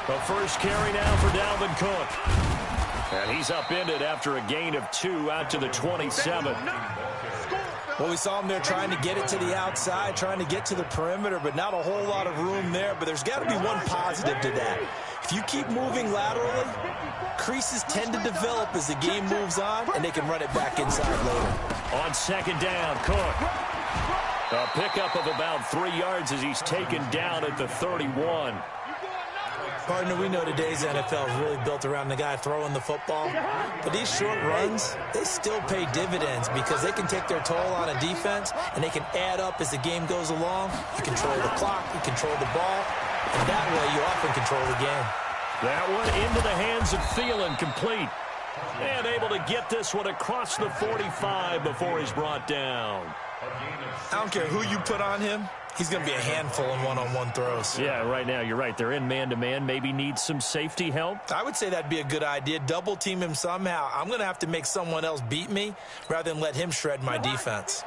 The first carry now for Dalvin Cook. And he's upended after a gain of 2 out to the 27. Well, we saw him there trying to get it to the outside, trying to get to the perimeter, but not a whole lot of room there. But there's got to be one positive to that. If you keep moving laterally, creases tend to develop as the game moves on, and they can run it back inside later. On second down, Cook. A pickup of about 3 yards as he's taken down at the 31. Partner, we know today's NFL is really built around the guy throwing the football. But these short runs, they still pay dividends because they can take their toll on a defense, and they can add up as the game goes along. You control the clock, you control the ball, and that way you often control the game. That one into the hands of Thielen, complete. And able to get this one across the 45 before he's brought down. I don't care who you put on him. He's going to be a handful in one-on-one throws. Yeah, right now, you're right. They're in man-to-man. Maybe need some safety help. I would say that'd be a good idea. Double team him somehow. I'm going to have to make someone else beat me rather than let him shred my defense.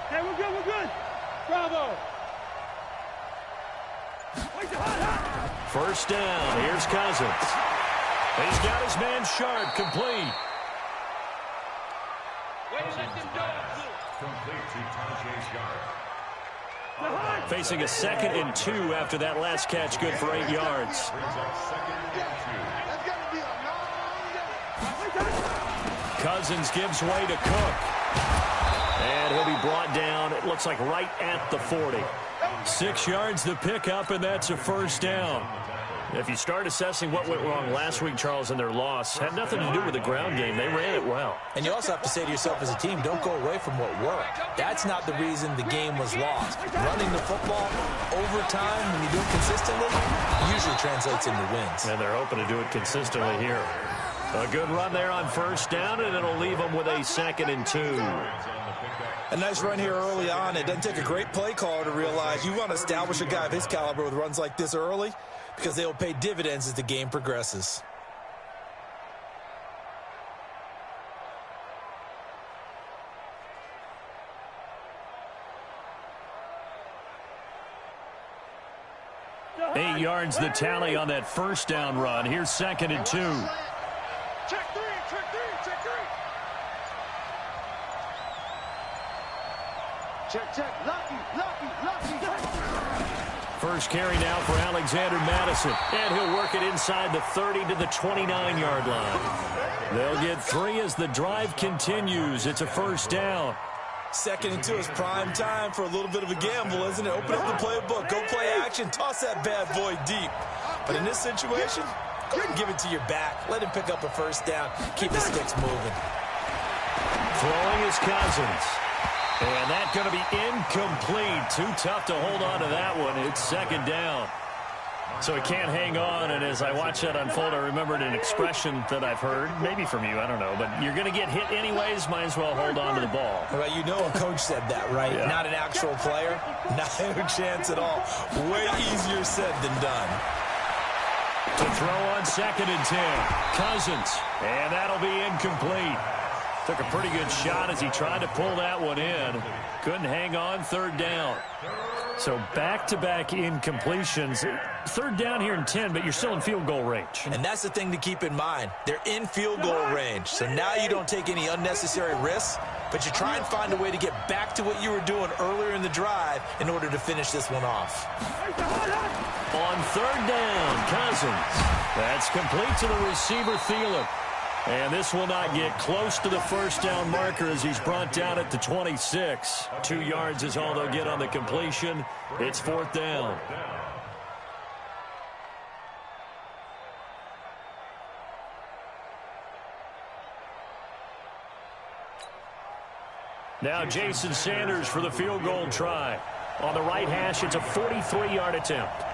Hey, we're good. Bravo. First down. Here's Cousins. He's got his man Sharp, complete. Facing a 2nd and 2 after that last catch, good for 8 yards. Cousins gives way to Cook. And he'll be brought down, it looks like right at the 40. 6 yards the pickup, and that's a first down. If you start assessing what went wrong last week, Charles, in their loss, had nothing to do with the ground game. They ran it well. And you also have to say to yourself as a team, don't go away from what worked. That's not the reason the game was lost. Running the football over time, when you do it consistently, usually translates into wins. And they're hoping to do it consistently here. A good run there on first down, and it'll leave them with a 2nd and 2. A nice run here early on. It doesn't take a great play caller to realize you want to establish a guy of his caliber with runs like this early because they will pay dividends as the game progresses. Eight yards the tally on that first down run. Here's 2nd and 2. Check three. Check. Lucky. First carry now for Alexander Madison. And he'll work it inside the 30 to the 29-yard line. They'll get 3 as the drive continues. It's a first down. 2nd and 2 is prime time for a little bit of a gamble, isn't it? Open up the playbook, go play action, toss that bad boy deep. But in this situation, go ahead and give it to your back. Let him pick up a first down. Keep the sticks moving. Throwing is Cousins. And that's going to be incomplete. Too tough to hold on to that one. It's 2nd down. So he can't hang on, and as I watch that unfold, I remembered an expression that I've heard, maybe from you, I don't know, but you're going to get hit anyways, might as well hold on to the ball. Well, you know a coach said that, right? Yeah. Not an actual player. Not a chance at all. Way easier said than done. To throw on 2nd and 10. Cousins, and that'll be incomplete. Took a pretty good shot as he tried to pull that one in. Couldn't hang on, 3rd down. So back-to-back incompletions. 3rd down here in 10, but you're still in field goal range. And that's the thing to keep in mind. They're in field goal range. So now you don't take any unnecessary risks, but you try and find a way to get back to what you were doing earlier in the drive in order to finish this one off. On 3rd down, Cousins. That's complete to the receiver, Thielen. And this will not get close to the first down marker as he's brought down at the 26. 2 yards is all they'll get on the completion. It's 4th down. Now Jason Sanders for the field goal try. On the right hash, it's a 43-yard attempt.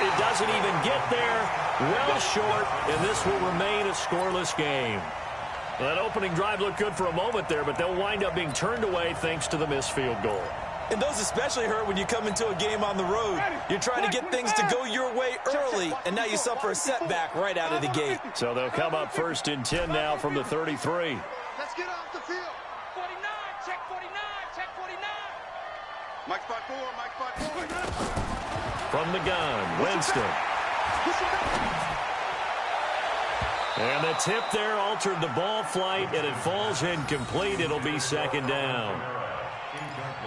It doesn't even get there. Well short, and this will remain a scoreless game. That opening drive looked good for a moment there, but they'll wind up being turned away thanks to the missed field goal. And those especially hurt when you come into a game on the road. You're trying to get things to go your way early, and now you suffer a setback right out of the gate. So they'll come up 1st and 10 now from the 33. Let's get off the field. 49, check 49, check 49. Mike spot 4, Mike spot 4. From the gun, Winston. And the tip there altered the ball flight, and it falls incomplete. It'll be 2nd down.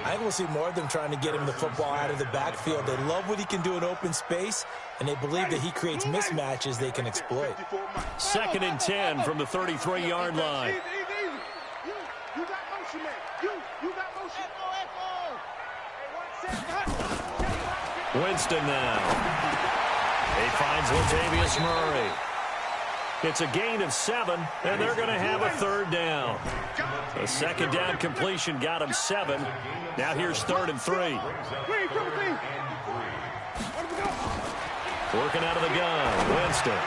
I think we'll see more of them trying to get him the football out of the backfield. They love what he can do in open space, and they believe that he creates mismatches they can exploit. 2nd and 10 from the 33-yard line. You got motion, man. You got motion. Winston now. He finds Latavius Murray. It's a gain of 7, and they're going to have a 3rd down. A 2nd down completion got him 7. Now here's 3rd and 3. Working out of the gun, Winston.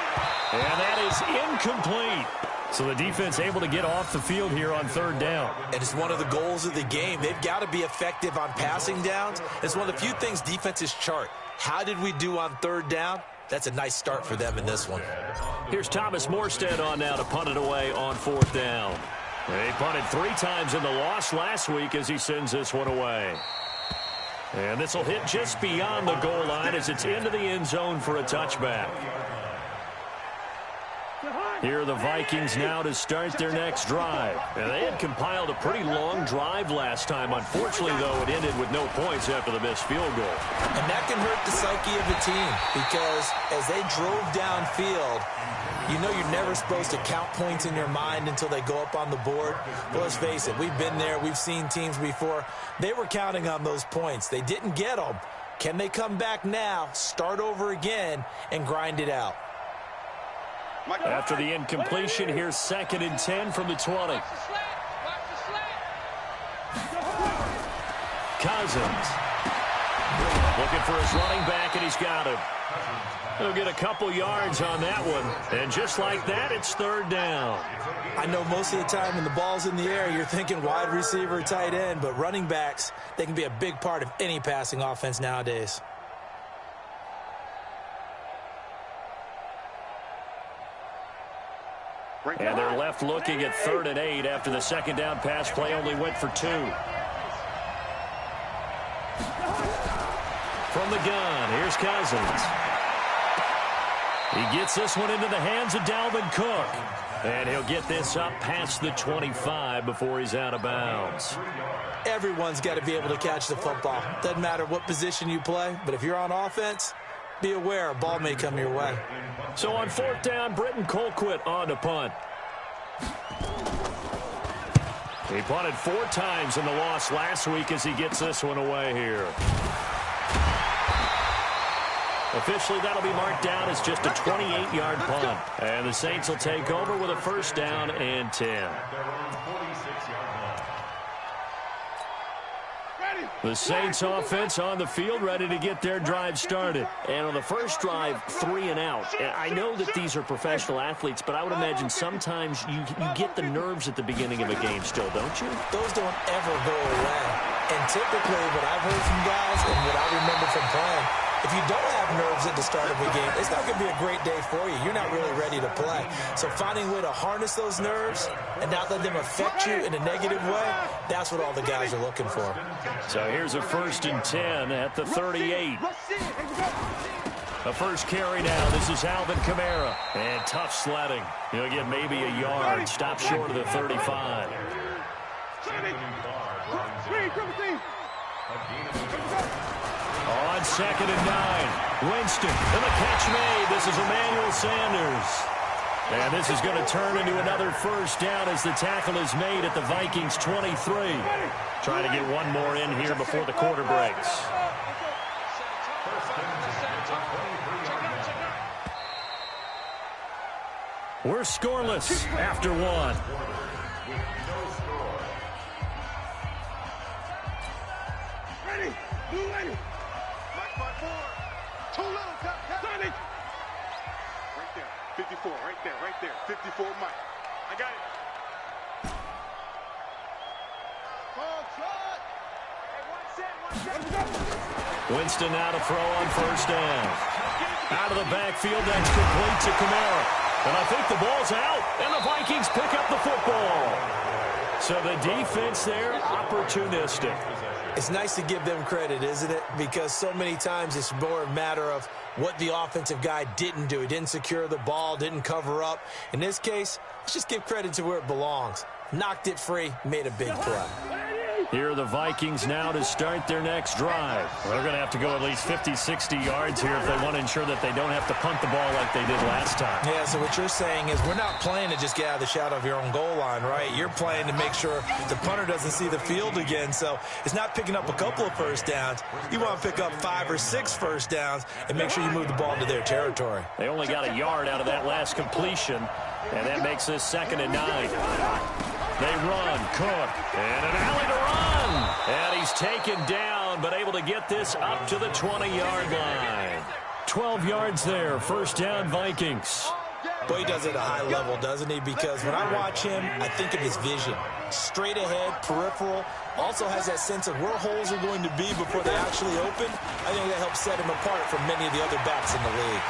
And that is incomplete. So the defense able to get off the field here on 3rd down. And it's one of the goals of the game. They've got to be effective on passing downs. It's one of the few things defenses chart. How did we do on 3rd down? That's a nice start for them in this one. Here's Thomas Morstead on now to punt it away on 4th down. He punted 3 times in the loss last week as he sends this one away. And this will hit just beyond the goal line as it's into the end zone for a touchback. Here are the Vikings now to start their next drive. And they had compiled a pretty long drive last time. Unfortunately, though, it ended with no points after the missed field goal. And that can hurt the psyche of a team because as they drove downfield, you know you're never supposed to count points in your mind until they go up on the board. But let's face it, we've been there. We've seen teams before. They were counting on those points. They didn't get them. Can they come back now, start over again, and grind it out? After the incompletion, here's 2nd and 10 from the 20. Cousins. Looking for his running back, and he's got him. He'll get a couple yards on that one. And just like that, it's 3rd down. I know most of the time when the ball's in the air, you're thinking wide receiver, tight end, but running backs, they can be a big part of any passing offense nowadays. And they're left looking at 3rd and 8 after the 2nd down pass play only went for 2. From the gun, here's Cousins. He gets this one into the hands of Dalvin Cook. And he'll get this up past the 25 before he's out of bounds. Everyone's got to be able to catch the football. Doesn't matter what position you play, but if you're on offense, be aware a ball may come your way. So on 4th down, Britton Colquitt on to punt. He punted 4 times in the loss last week as he gets this one away here. Officially, that'll be marked down as just a 28-yard punt. And the Saints will take over with a 1st down and 10. The Saints offense on the field ready to get their drive started. And on the first drive, 3 and out. And I know that these are professional athletes, but I would imagine sometimes you get the nerves at the beginning of a game still, don't you? Those don't ever go away. And typically what I've heard from guys and what I remember from playing, if you don't have nerves at the start of a game, it's not going to be a great day for you. You're not really ready to play. So finding a way to harness those nerves and not let them affect you in a negative way, that's what all the guys are looking for. So here's a 1st and 10 at the 38. The first carry now. This is Alvin Kamara. And tough sledding. He'll get maybe a yard. Stop short of the 35. On 2nd and 9. Winston. And the catch made. This is Emmanuel Sanders. And this is going to turn into another 1st down as the tackle is made at the Vikings 23. Trying to get one more in here before the quarter breaks. We're scoreless after 1. Ready. Mike spot 4. Too little, Sonny. Right there. 54, right there. 54, Mike. I got it. Winston now to throw on first down. Out of the backfield, that's complete to Kamara. And I think the ball's out, and the Vikings pick up the football. So the defense there, opportunistic. It's nice to give them credit, isn't it? Because so many times it's more a matter of what the offensive guy didn't do. He didn't secure the ball, didn't cover up. In this case, let's just give credit to where it belongs. Knocked it free, made a big play. Here are the Vikings now to start their next drive. They're going to have to go at least 50, 60 yards here if they want to ensure that they don't have to punt the ball like they did last time. Yeah, so what you're saying is we're not playing to just get out of the shadow of your own goal line, right? You're playing to make sure the punter doesn't see the field again. So it's not picking up a couple of first downs. You want to pick up 5 or 6 first downs and make sure you move the ball into their territory. They only got a yard out of that last completion, and that makes this 2nd and 9. They run, Cook, and an alley to run. And he's taken down, but able to get this up to the 20-yard line. 12 yards there, first down Vikings. Boy, he does it at a high level, doesn't he? Because when I watch him, I think of his vision. Straight ahead, peripheral, also has that sense of where holes are going to be before they actually open. I think that helps set him apart from many of the other backs in the league.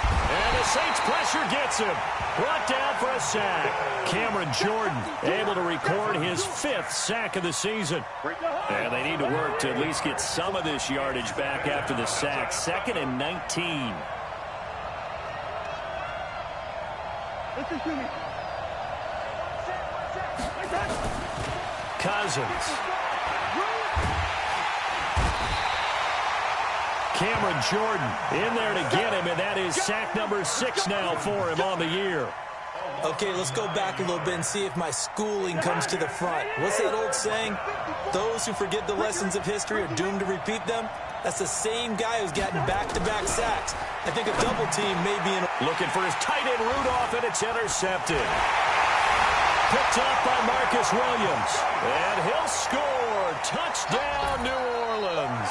And the Saints pressure gets him. Brought down for a sack. Cameron Jordan able to record his 5th sack of the season. And they need to work to at least get some of this yardage back after the sack. 2nd and 19. Cousins. Cameron Jordan in there to get him, and that is sack number 6 now for him on the year. Okay, let's go back a little bit and see if my schooling comes to the front. What's that old saying? Those who forget the lessons of history are doomed to repeat them. That's the same guy who's gotten back-to-back sacks. I think a double team may be in. Looking for his tight end Rudolph, and it's intercepted. Picked up by Marcus Williams. And he'll score. Touchdown, New Orleans.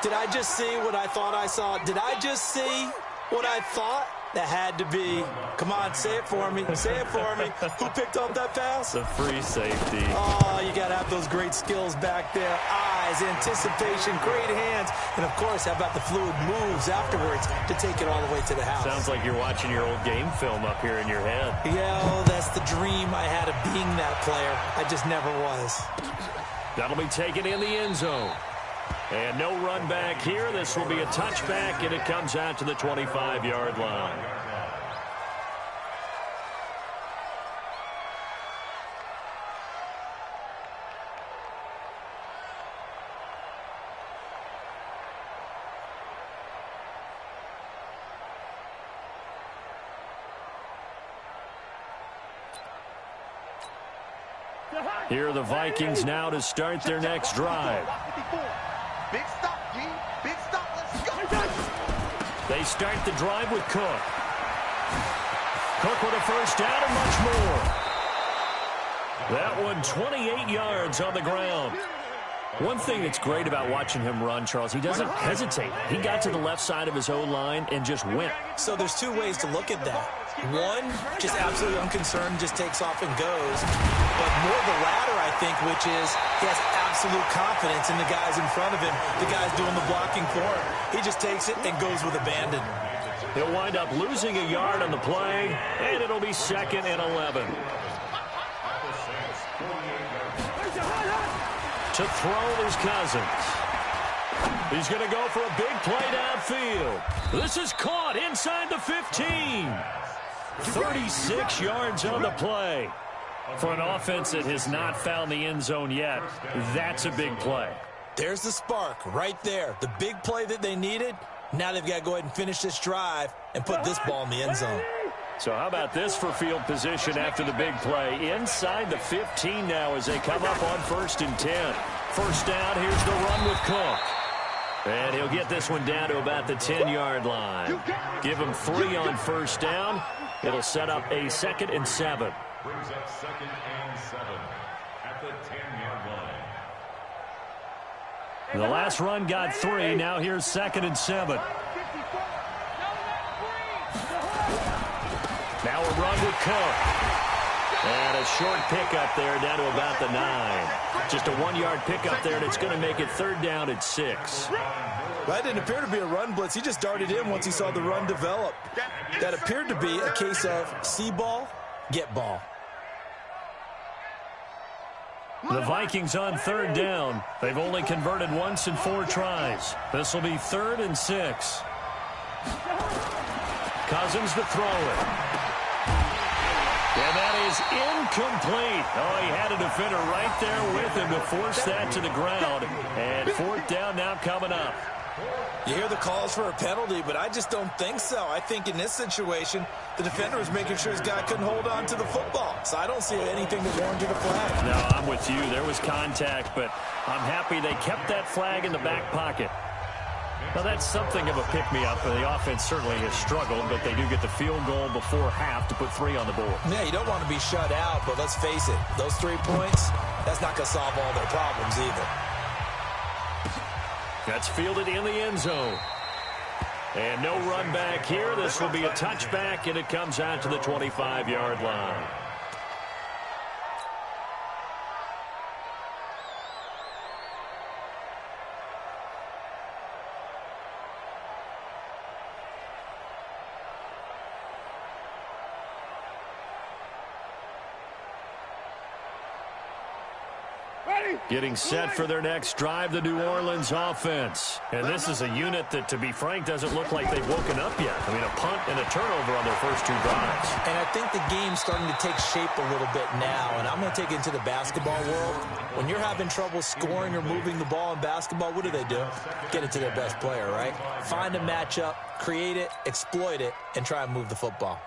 Did I just see what I thought I saw? Did I just see what I thought? That had to be. Come on, say it for me. Say it for me. Who picked up that pass? The free safety. Oh, you got to have those great skills back there. Eyes, anticipation, great hands. And, of course, how about the fluid moves afterwards to take it all the way to the house? Sounds like you're watching your old game film up here in your head. Yeah, oh, that's the dream I had of being that player. I just never was. That'll be taken in the end zone. And no run back here. This will be a touchback, and it comes out to the 25-yard line. Here are the Vikings now to start their next drive. Big stop, G. Big stop. Let's go. They start the drive with Cook. Cook with a first down and much more. That one 28 yards on the ground. One thing that's great about watching him run, Charles, he doesn't hesitate. He got to the left side of his O-line and just went. So there's 2 ways to look at that. One, just absolutely unconcerned, just takes off and goes. But more the latter, I think, which is he has absolute confidence in the guys in front of him, the guys doing the blocking for him. He just takes it and goes with abandon. He'll wind up losing a yard on the play, and it'll be 2nd and 11. To throw is Cousins. He's going to go for a big play downfield. This is caught inside the 15. 36 yards on the play. For an offense that has not found the end zone yet, that's a big play. There's the spark right there. The big play that they needed. Now they've got to go ahead and finish this drive and put this ball in the end zone. So how about this for field position after the big play? Inside the 15 now as they come up on 1st and 10. First down, here's the run with Cook. And he'll get this one down to about the 10-yard line. Give him 3 on first down. It'll set up a 2nd and 7. Brings up 2nd and 7 at the 10-yard line. The last run got 3. Now here's 2nd and 7. Now a run with Cook. And a short pickup there down to about the 9. Just a 1-yard pickup there, and it's going to make it 3rd down at 6. That didn't appear to be a run blitz. He just darted in once he saw the run develop. That appeared to be a case of see ball, get ball. The Vikings on 3rd down. They've only converted once in 4 tries. This will be 3rd and 6. Cousins to throw it. And that is incomplete. Oh, he had a defender right there with him to force that to the ground. And 4th down now coming up. You hear the calls for a penalty, but I just don't think so. I think in this situation, the defender was making sure his guy couldn't hold on to the football. So I don't see anything that warranted a flag. No, I'm with you. There was contact, but I'm happy they kept that flag in the back pocket. Now, that's something of a pick-me-up. The offense certainly has struggled, but they do get the field goal before half to put 3 on the board. Yeah, you don't want to be shut out, but let's face it, those 3 points, that's not going to solve all their problems either. That's fielded in the end zone. And no run back here. This will be a touchback, and it comes out to the 25-yard line. Getting set for their next drive, the New Orleans offense. And this is a unit that, to be frank, doesn't look like they've woken up yet. I mean, a punt and a turnover on their first 2 drives. And I think the game's starting to take shape a little bit now. And I'm going to take it into the basketball world. When you're having trouble scoring or moving the ball in basketball, what do? Get it to their best player, right? Find a matchup, create it, exploit it, and try and move the football.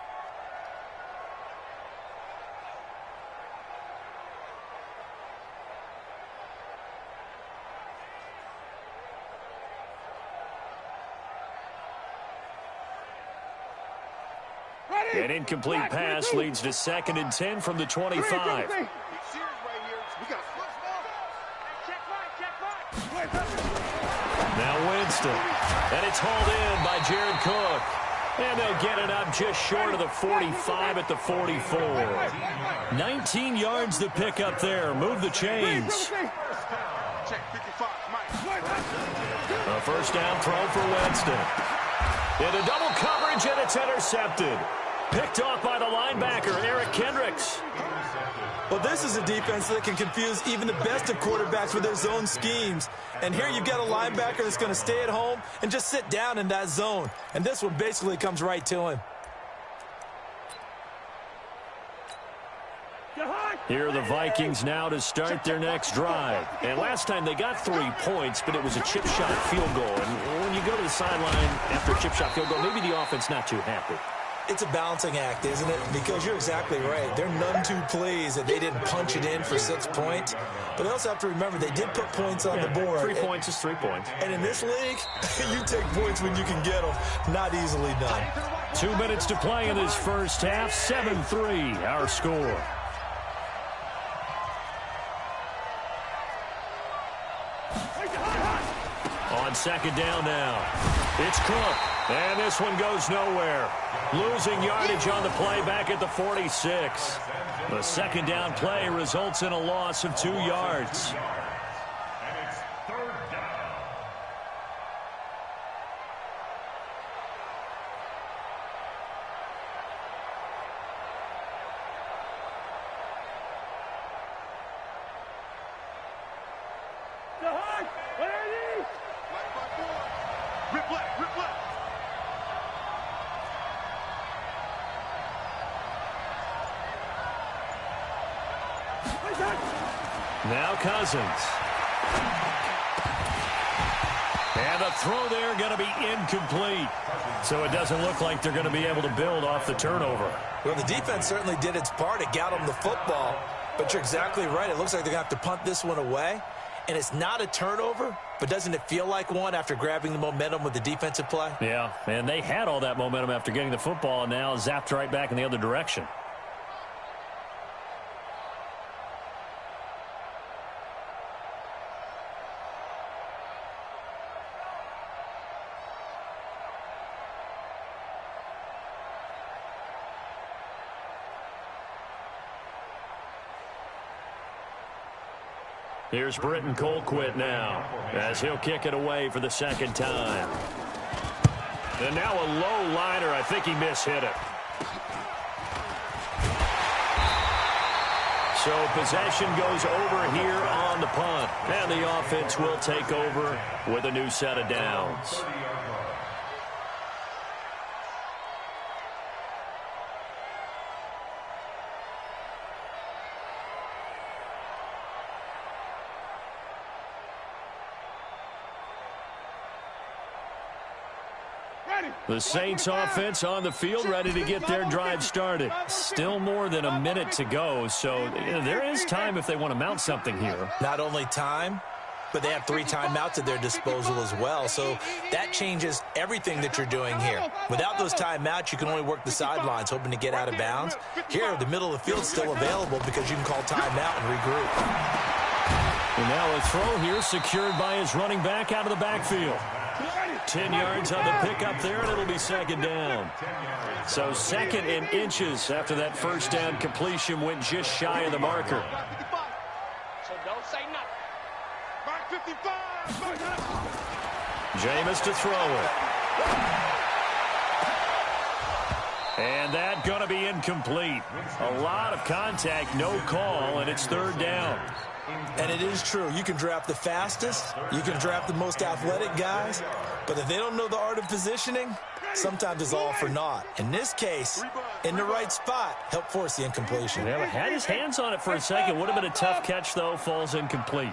An incomplete pass leads to 2nd and 10 from the 25. Now Winston. And it's hauled in by Jared Cook. And they'll get it up just short of the 45 at the 44. 19 yards to pick up there. Move the chains. A first down throw for Winston. Into double coverage, and it's intercepted. Picked off by the linebacker, Eric Kendricks. Well, this is a defense that can confuse even the best of quarterbacks with their zone schemes. And here you've got a linebacker that's going to stay at home and just sit down in that zone. And this one basically comes right to him. Here are the Vikings now to start their next drive. And last time they got 3 points, but it was a chip shot field goal. And when you go to the sideline after a chip shot field goal, maybe the offense not too happy. It's a balancing act, isn't it? Because you're exactly right. They're none too pleased that they didn't punch it in for 6 points. But they also have to remember they did put points on the board. 3 points is 3 points. And in this league, you take points when you can get them. Not easily done. 2 minutes to play in this first half. 7-3, our score. On 2nd down now. It's Cook. And this one goes nowhere. Losing yardage on the play back at the 46. The 2nd down play results in a loss of 2 yards. And it's 3rd down. Rip left, rip left. Now Cousins. And a throw there going to be incomplete. So it doesn't look like they're going to be able to build off the turnover. Well, the defense certainly did its part. It got them the football. But you're exactly right. It looks like they're going to have to punt this one away. And it's not a turnover, but doesn't it feel like one after grabbing the momentum with the defensive play? Yeah, and they had all that momentum after getting the football and now zapped right back in the other direction. Here's Britton Colquitt now as he'll kick it away for the second time. And now a low liner. I think he mishit it. So possession goes over here on the punt. And the offense will take over with a new set of downs. The Saints offense on the field ready to get their drive started. Still more than a minute to go, so there is time if they want to mount something here. Not only time, but they have 3 timeouts at their disposal as well, so that changes everything that you're doing here. Without those timeouts, you can only work the sidelines, hoping to get out of bounds. Here, the middle of the field is still available because you can call timeout and regroup. And now a throw here secured by his running back out of the backfield. 10 yards on the pickup there, and it'll be second down. So second in inches after that first down completion went just shy of the marker. So don't say nothing. Mark 55. Jameis to throw it. And that going to be incomplete. A lot of contact, no call, and it's third down. And it is true. You can draft the fastest. You can draft the most athletic guys. But if they don't know the art of positioning, sometimes it's all for naught. In this case, in the right spot, help force the incompletion. Yeah, had his hands on it for a second. Would have been a tough catch, though. Falls incomplete.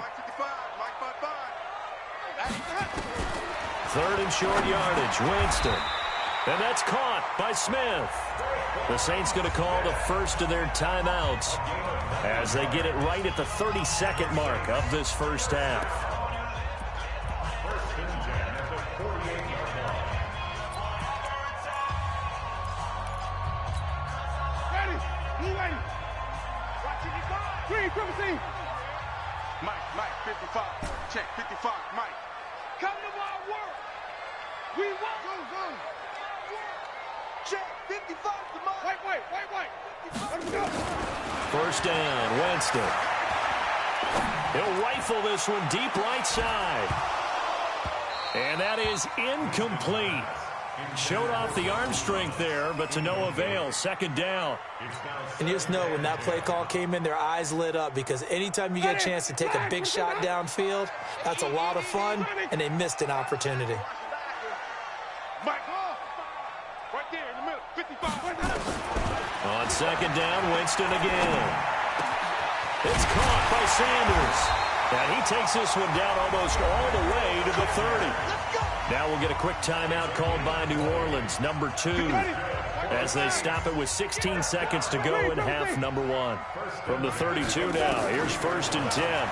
Third and short yardage. Winston. And that's caught by Smith. The Saints going to call the first of their timeouts as they get it right at the 32nd mark of this first half. Ready. You ready. Watch it. Green, Privacy. Mike, 55. Check, 55, Mike. Come to my work. We want. Go. Check, 55 to Mike. Wait. Let him go. First down, Winston. He'll rifle this one deep right side. And that is incomplete. Showed off the arm strength there, but to no avail. Second down. And just know when that play call came in, their eyes lit up because anytime you get a chance to take a big shot downfield, that's a lot of fun, and they missed an opportunity. Mike. Right there in the middle. 55. On second down, Winston again. It's caught by Sanders. And he takes this one down almost all the way to the 30. Now we'll get a quick timeout called by New Orleans, number 2, as they stop it with 16 seconds to go in half number 1. From the 32 now, here's first and 10.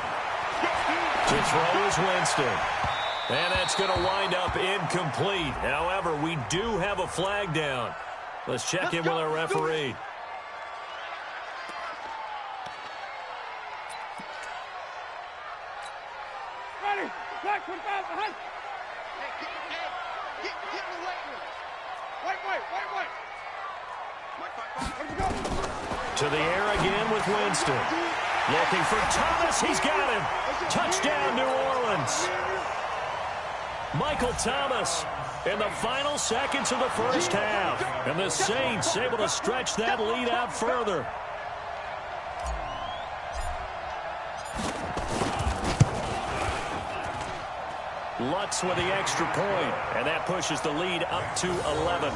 To throw is Winston. And that's going to wind up incomplete. However, we do have a flag down. Let's check in with our referee. Ready. Black 25 behind. Get in the weight room. Wait. Mike, 55. Let him go. To the air again with Winston. Looking for Thomas. He's got him. Touchdown, New Orleans. Michael Thomas in the final seconds of the first half. And the Saints able to stretch that lead out further. Lutz with the extra point, and that pushes the lead up to 11.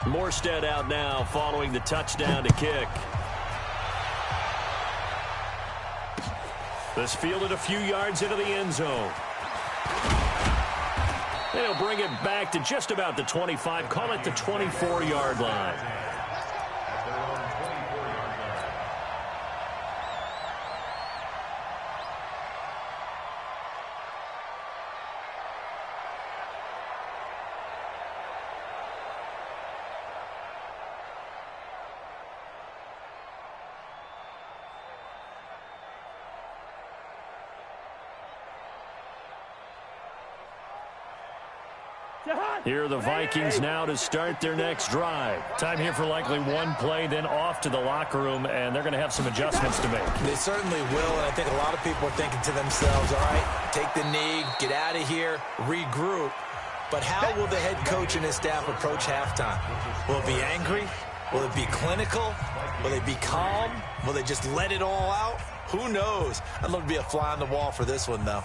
Morstead out now following the touchdown to kick. This fielded a few yards into the end zone. And he'll bring it back to just about the 25, call it the 24-yard line. Here are the Vikings now to start their next drive. Time here for likely one play, then off to the locker room, and they're going to have some adjustments to make. They certainly will, and I think a lot of people are thinking to themselves, all right, take the knee, get out of here, regroup. But how will the head coach and his staff approach halftime? Will it be angry? Will it be clinical? Will they be calm? Will they just let it all out? Who knows? I'd love to be a fly on the wall for this one, though.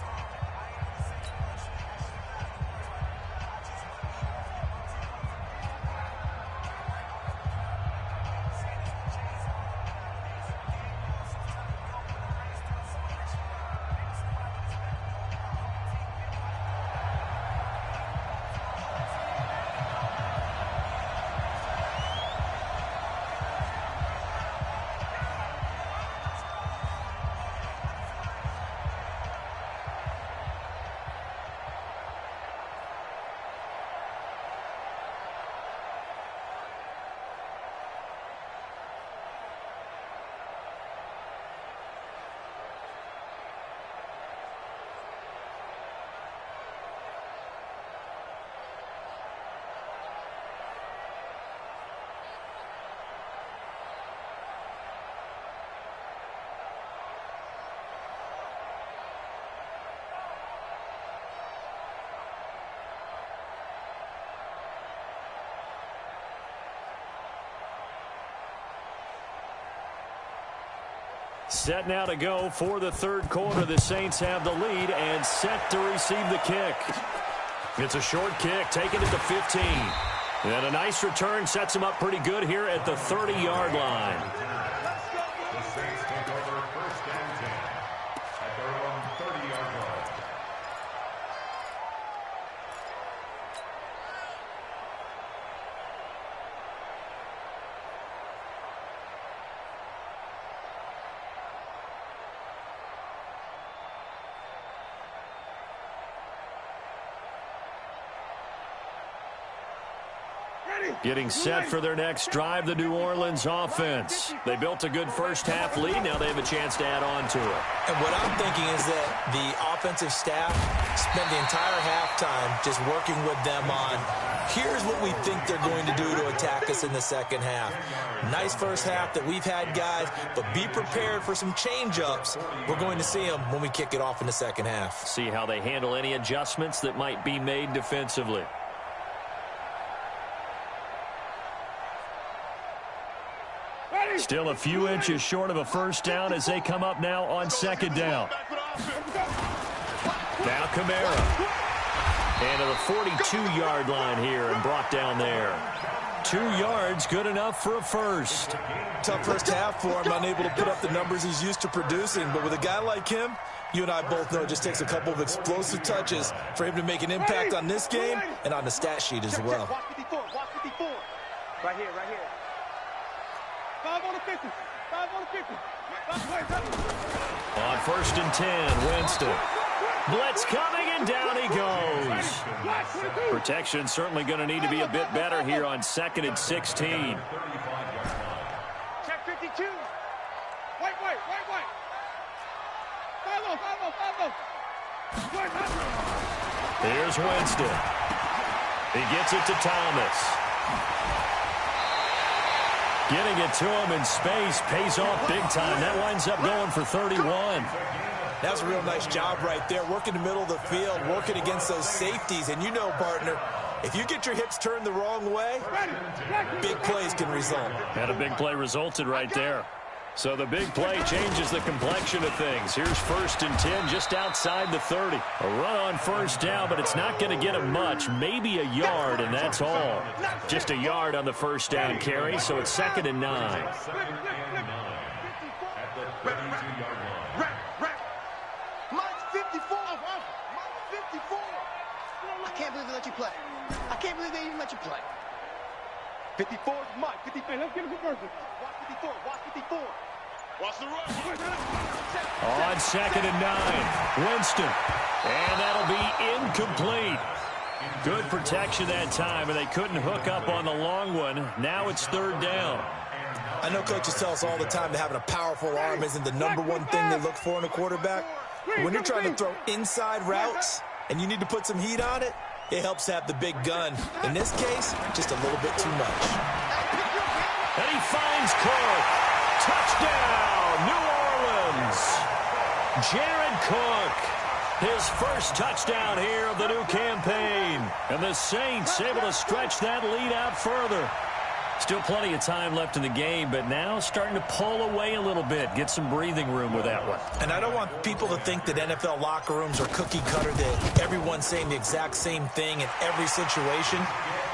Set now to go for the third quarter. The Saints have the lead and set to receive the kick. It's a short kick, taken at the 15. And a nice return sets him up pretty good here at the 30-yard line. The Saints take over first and 10 at their own 30-yard line. Getting set for their next drive, the New Orleans offense. They built a good first-half lead. Now they have a chance to add on to it. And what I'm thinking is that the offensive staff spent the entire halftime just working with them on, here's what we think they're going to do to attack us in the second half. Nice first half that we've had, guys, but be prepared for some change-ups. We're going to see them when we kick it off in the second half. See how they handle any adjustments that might be made defensively. Still a few inches short of a first down as they come up now on second down. Now Kamara. And to the 42-yard line here and brought down there. 2 yards, good enough for a first. Tough first half for him, unable to put up the numbers he's used to producing. But with a guy like him, you and I both know it just takes a couple of explosive touches for him to make an impact on this game and on the stat sheet as well. Watch 54, watch 54. Right here, right here. 5 on the 50, 5 on the 50. On first and 10, Winston. Blitz coming, and down he goes. Protection certainly going to need to be a bit better here on second and 16. Check 52. Wait. 5-0. Here's Winston. He gets it to Thomas. Getting it to him in space pays off big time. That winds up going for 31. That's a real nice job right there, working the middle of the field, working against those safeties. And you know, partner, if you get your hips turned the wrong way, big plays can result. And a big play resulted right there. So the big play changes the complexion of things. Here's first and 10 just outside the 30. A run on first down, but it's not going to get him much. Maybe a yard, and that's all. Just a yard on the first down carry, so it's second and 9. At the 32-yard line. Mine's 54. Mine's 54. I can't believe they let you play. I can't believe they even let you play. 54 is mine. 54. Let's get a conversion. Watch 54. Watch 54. Watch the run. On second and 9, Winston. And that'll be incomplete. Good protection that time, and they couldn't hook up on the long one. Now it's third down. I know coaches tell us all the time that having a powerful arm isn't the #1 thing they look for in a quarterback. But when you're trying to throw inside routes and you need to put some heat on it, It helps have the big gun. In this case, just a little bit too much. And he finds Cook. Touchdown, New Orleans. Jared Cook, his first touchdown here of the new campaign. And the Saints able to stretch that lead out further. Still plenty of time left in the game, but now starting to pull away a little bit, get some breathing room with that one. And I don't want people to think that NFL locker rooms are cookie cutter, that everyone's saying the exact same thing in every situation.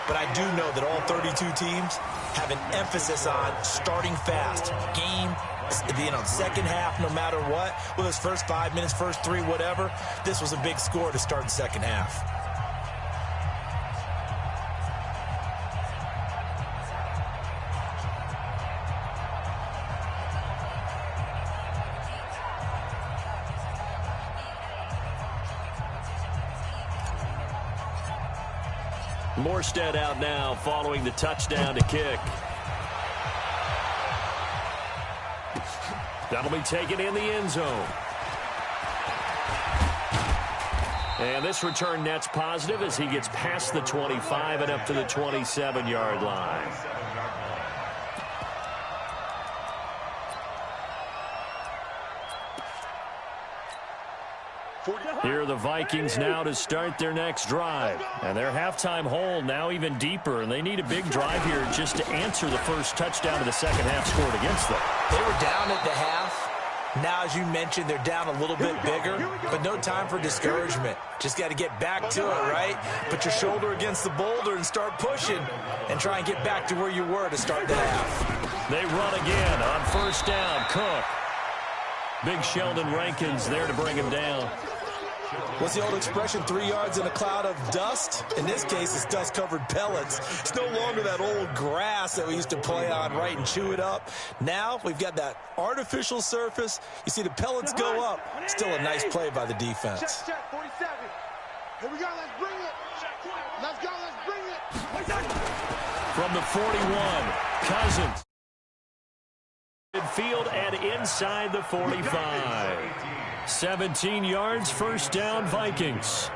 But I do know that all 32 teams have an emphasis on starting fast. Game, second half, no matter what. Whether it's first 5 minutes, first 3, whatever. This was a big score to start the second half. Morstead out now following the touchdown to kick. That'll be taken in the end zone. And this return net's positive as he gets past the 25 and up to the 27-yard line. Here are the Vikings now to start their next drive. And their halftime hole now even deeper. And they need a big drive here just to answer the first touchdown of the second half scored against them. They were down at the half. Now, as you mentioned, they're down a little bit bigger. But no time for discouragement. Just got to get back to it, right? Put your shoulder against the boulder and start pushing. And try and get back to where you were to start the half. They run again on first down. Cook. Big Sheldon Rankins there to bring him down. What's the old expression, 3 yards in a cloud of dust? In this case, it's dust-covered pellets. It's no longer that old grass that we used to play on, right, and chew it up. Now we've got that artificial surface. You see the pellets go up. Still a nice play by the defense. Check, 47. Here we go, let's bring it. Let's go, let's bring it. From the 41, Cousins. Midfield and inside the 45. 17 yards, first down, Vikings.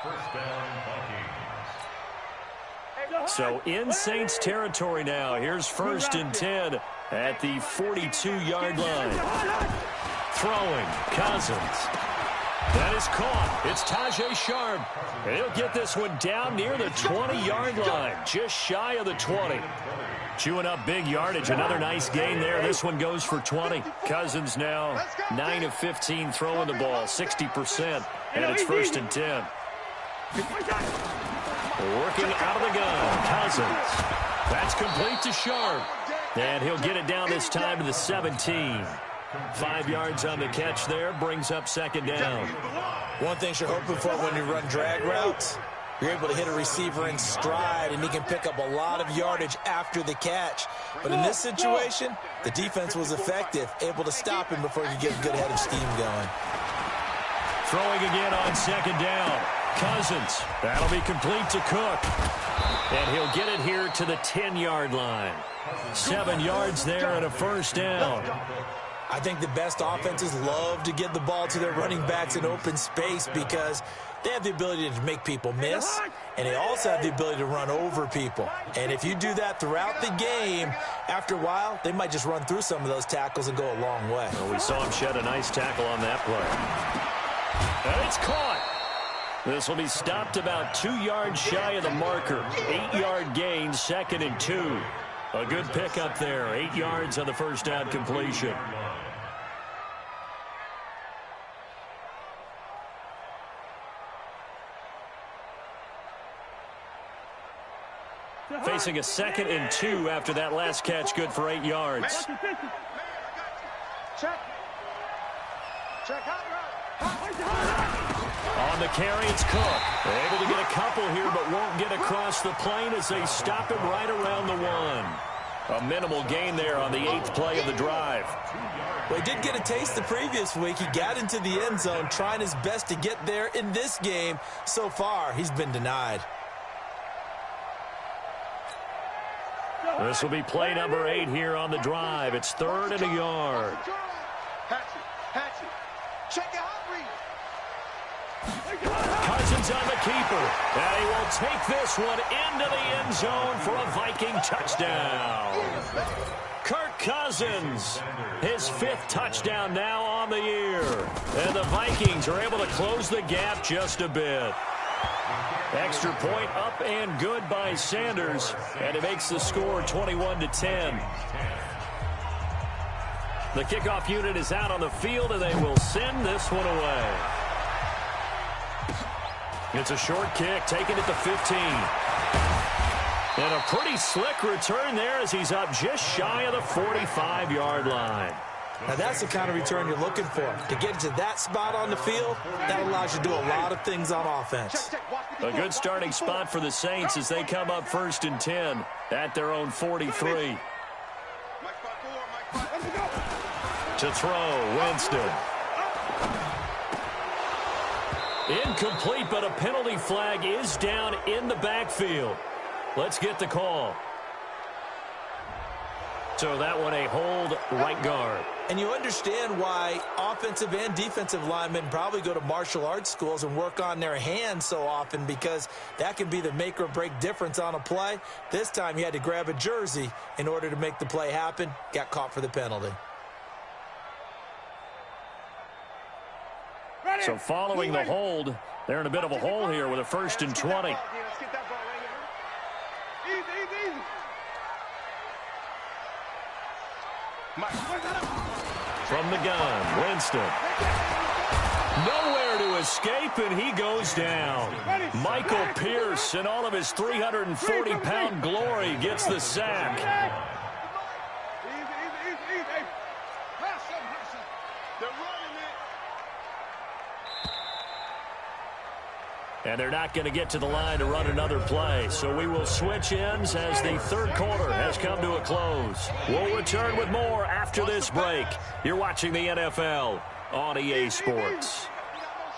First down, Vikings. So in Saints territory now. Here's first and 10 at the 42-yard line. Throwing, Cousins. That is caught. It's Tajae Sharpe. And he'll get this one down near the 20-yard line, just shy of the 20. Chewing up big yardage. Another nice gain there. This one goes for 20. Cousins now 9 of 15 throwing the ball, 60%. And it's first and 10. Working out of the gun, Cousins. That's complete to Sharpe. And he'll get it down this time to the 17. 5 yards on the catch there, brings up second down. One thing you're hoping for when you run drag routes, you're able to hit a receiver in stride, and he can pick up a lot of yardage after the catch. But in this situation, the defense was effective, able to stop him before he could get a good head of steam going. Throwing again on second down. Cousins. That'll be complete to Cook. And he'll get it here to the 10-yard line. 7 yards there and a first down. I think the best offenses love to get the ball to their running backs in open space because they have the ability to make people miss, and they also have the ability to run over people. And if you do that throughout the game, after a while, they might just run through some of those tackles and go a long way. Well, we saw him shed a nice tackle on that play. And it's caught. This will be stopped about 2 yards shy of the marker. 8-yard gain, second and 2. A good pickup there. 8 yards on the first down completion. Facing a second and 2 after that last catch, good for 8 yards. Check. On the carry, it's Cook. They're able to get a couple here, but won't get across the plane as they stop him right around the 1. A minimal gain there on the 8th play of the drive. Well, he did get a taste the previous week. He got into the end zone, trying his best to get there in this game. So far, he's been denied. This will be play number 8 here on the drive. It's 3rd and a yard. Hatchet. Check it out, Reed. Cousins Lands on the keeper. And he will take this one into the end zone for a Viking touchdown. Kirk Cousins, his 5th touchdown now on the year. And the Vikings are able to close the gap just a bit. Extra point up and good by Sanders. And it makes the score 21-10. The kickoff unit is out on the field, and they will send this one away. It's a short kick, taken at the 15. And a pretty slick return there as he's up just shy of the 45-yard line. Now, that's the kind of return you're looking for. To get to that spot on the field, that allows you to do a lot of things on offense. A good starting spot for the Saints as they come up 1st and 10 at their own 43. To throw, Winston. Incomplete, but a penalty flag is down in the backfield. Let's get the call. So that one a hold, right guard. And you understand why offensive and defensive linemen probably go to martial arts schools and work on their hands so often, because that can be the make or break difference on a play. This time he had to grab a jersey in order to make the play happen. Got caught for the penalty. So following the hold, they're in a bit of a hole here with a 1st and 20. From the gun, Winston. Nowhere to escape, and he goes down. Michael Pierce, in all of his 340-pound glory, gets the sack. And they're not going to get to the line to run another play. So we will switch ends as the 3rd quarter has come to a close. We'll return with more after this break. You're watching the NFL on EA Sports.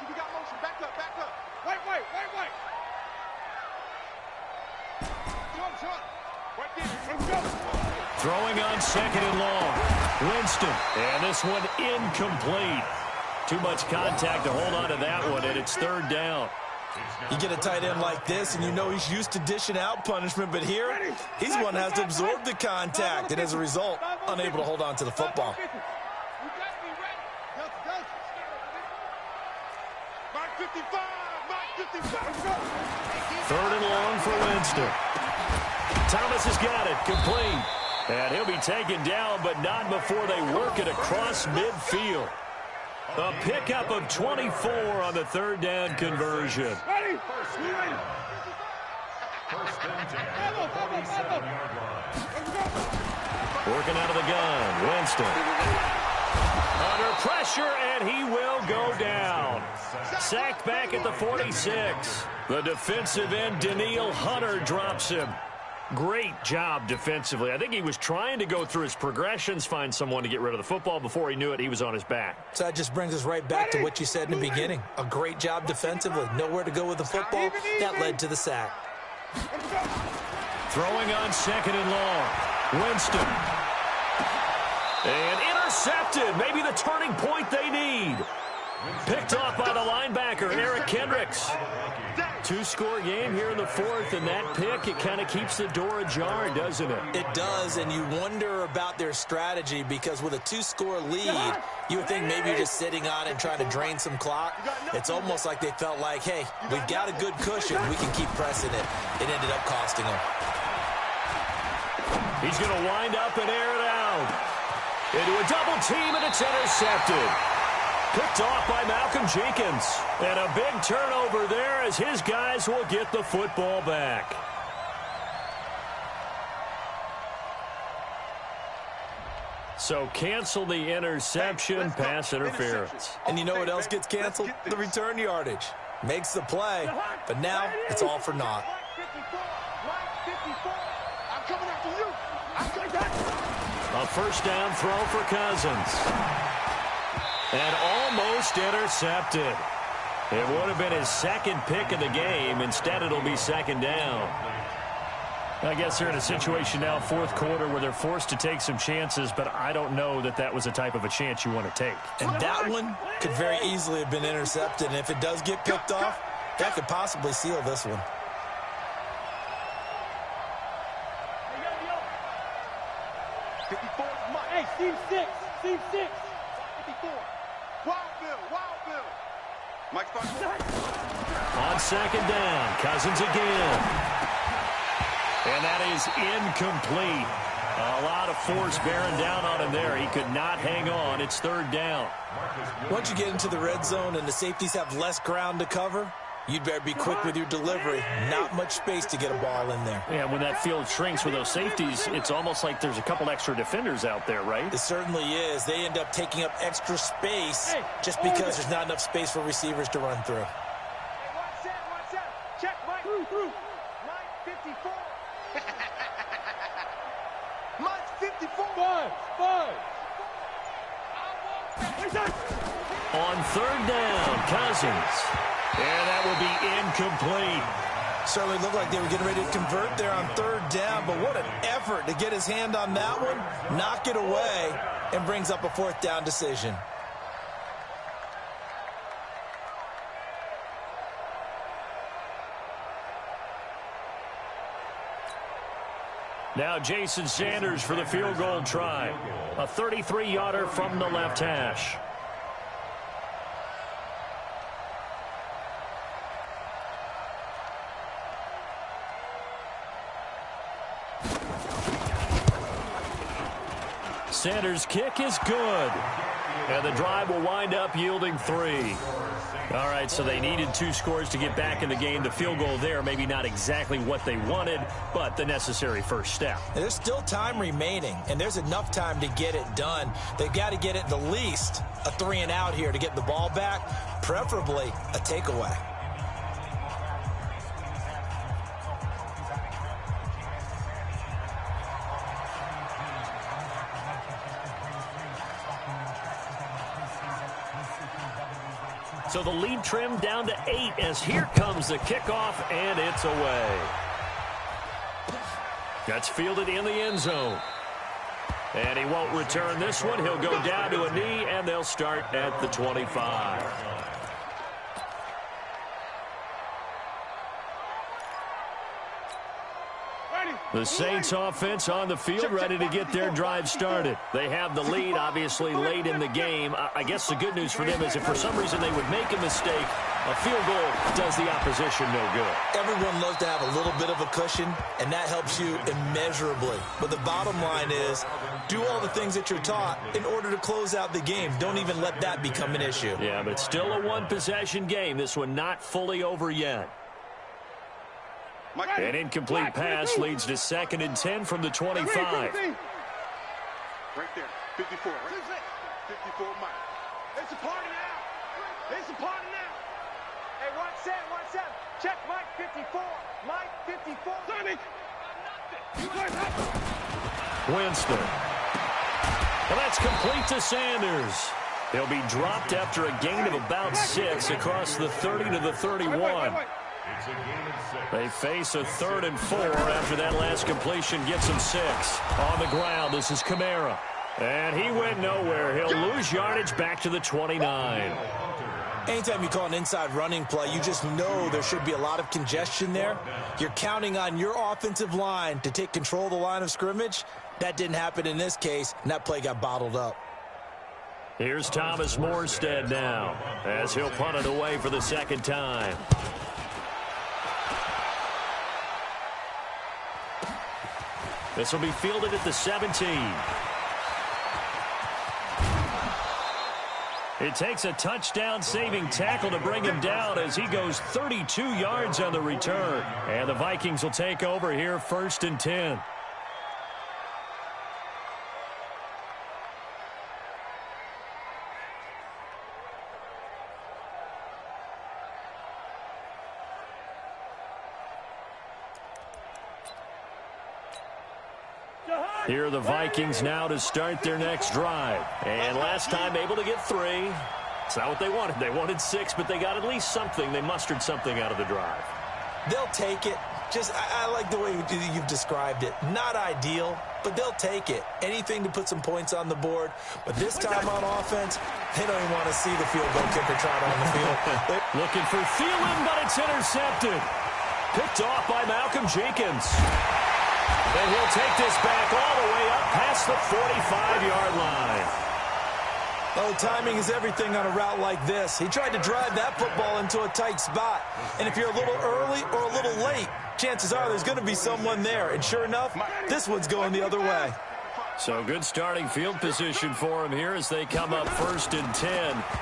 We got motion. Back up. Wait. Throwing on 2nd and long. Winston. And this one incomplete. Too much contact to hold on to that one, and it's 3rd down. You get a tight end like this, and you know he's used to dishing out punishment, but here, he's one that has to absorb the contact, and as a result, unable to hold on to the football. 3rd and long for Winston. Thomas has got it, complete. And he'll be taken down, but not before they work it across midfield. A pickup of 24 on the 3rd down conversion. First and 10 at the 47-yard line. Working out of the gun, Winston. Under pressure, and he will go down. Sacked back at the 46. The defensive end, Danielle Hunter, drops him. Great job defensively. I think he was trying to go through his progressions, find someone to get rid of the football. Before he knew it, he was on his back. So that just brings us right back to what you said in the beginning. A great job defensively. Nowhere to go with the football. That led to the sack. Throwing on 2nd and long. Winston. And intercepted. Maybe the turning point they need. Picked off by the linebacker, Eric Kendricks. 2-score game here in the 4th, and that pick, it kind of keeps the door ajar, doesn't it? It does, and you wonder about their strategy, because with a 2-score lead, you would think maybe you're just sitting on it and trying to drain some clock. It's almost like they felt like, hey, we've got a good cushion. We can keep pressing it. It ended up costing them. He's going to wind up and air it out. Into a double team, and it's intercepted. Picked off by Malcolm Jenkins. And a big turnover there as his guys will get the football back. So cancel the interception, pass interference. And you know what else gets canceled? The return yardage. Makes the play, but now it's all for naught. A 1st down throw for Cousins. And almost intercepted. It would have been his 2nd pick of the game. Instead, it'll be 2nd down. I guess they're in a situation now, 4th quarter, where they're forced to take some chances, but I don't know that that was the type of a chance you want to take. And that one could very easily have been intercepted, and if it does get picked off, That could possibly seal this one. Hey, Steve 6. Steve 6. 54. Wild Bill. Mike starts. On second down, Cousins again. And that is incomplete. A lot of force bearing down on him there. He could not hang on. It's third down. Once you get into the red zone and the safeties have less ground to cover, you'd better be quick with your delivery. Not much space to get a ball in there. Yeah, when that field shrinks with those safeties, it's almost like there's a couple extra defenders out there, right? It certainly is. They end up taking up extra space just because there's not enough space for receivers to run through. Watch out. Check, Mike. Through. Mike 54. Mike 54. Five. On third down, Cousins. And that will be incomplete. Certainly looked like they were getting ready to convert there on third down, but what an effort to get his hand on that one, knock it away, and brings up a fourth down decision. Now Jason Sanders for the field goal try. A 33-yarder from the left hash. Sanders' kick is good. And the drive will wind up yielding 3. All right, so they needed 2 scores to get back in the game. The field goal there, maybe not exactly what they wanted, but the necessary first step. There's still time remaining, and there's enough time to get it done. They've got to get it the least a 3-and-out here to get the ball back, preferably a takeaway. So the lead trimmed down to 8 as here comes the kickoff, and it's away. That's fielded in the end zone. And he won't return this one. He'll go down to a knee, and they'll start at the 25. The Saints offense on the field, ready to get their drive started. They have the lead, obviously, late in the game. I guess the good news for them is if for some reason they would make a mistake, a field goal does the opposition no good. Everyone loves to have a little bit of a cushion, and that helps you immeasurably. But the bottom line is, do all the things that you're taught in order to close out the game. Don't even let that become an issue. Yeah, but it's still a one-possession game. This one not fully over yet. An incomplete pass leads to 2nd and 10 from the 25. Right there, 54, right? 54, Mike. It's a party now. Hey, watch that. Check, Mike 54. Mike 54. Sonic. Winston. Well, that's complete to Sanders. He'll be dropped after a gain of about 6 across the 30 to the 31. They face a 3rd and 4 after that last completion gets him 6. On the ground, this is Kamara. And he went nowhere. He'll lose yardage back to the 29. Anytime you call an inside running play, you just know there should be a lot of congestion there. You're counting on your offensive line to take control of the line of scrimmage. That didn't happen in this case, and that play got bottled up. Here's Thomas Morstead now as he'll punt it away for the 2nd time. This will be fielded at the 17. It takes a touchdown-saving tackle to bring him down as he goes 32 yards on the return. And the Vikings will take over here 1st and 10. Here are the Vikings now to start their next drive. And last time able to get 3. It's not what they wanted. They wanted 6, but they got at least something. They mustered something out of the drive. They'll take it. I like the way you've described it. Not ideal, but they'll take it. Anything to put some points on the board. But this time on offense, they don't even want to see the field goal kicker trot on the field. Looking for Thielen, but it's intercepted. Picked off by Malcolm Jenkins. And he'll take this back all the way up past the 45-yard line. Oh, timing is everything on a route like this. He tried to drive that football into a tight spot. And if you're a little early or a little late, chances are there's going to be someone there. And sure enough, this one's going the other way. So good starting field position for him here as they come up 1st and 10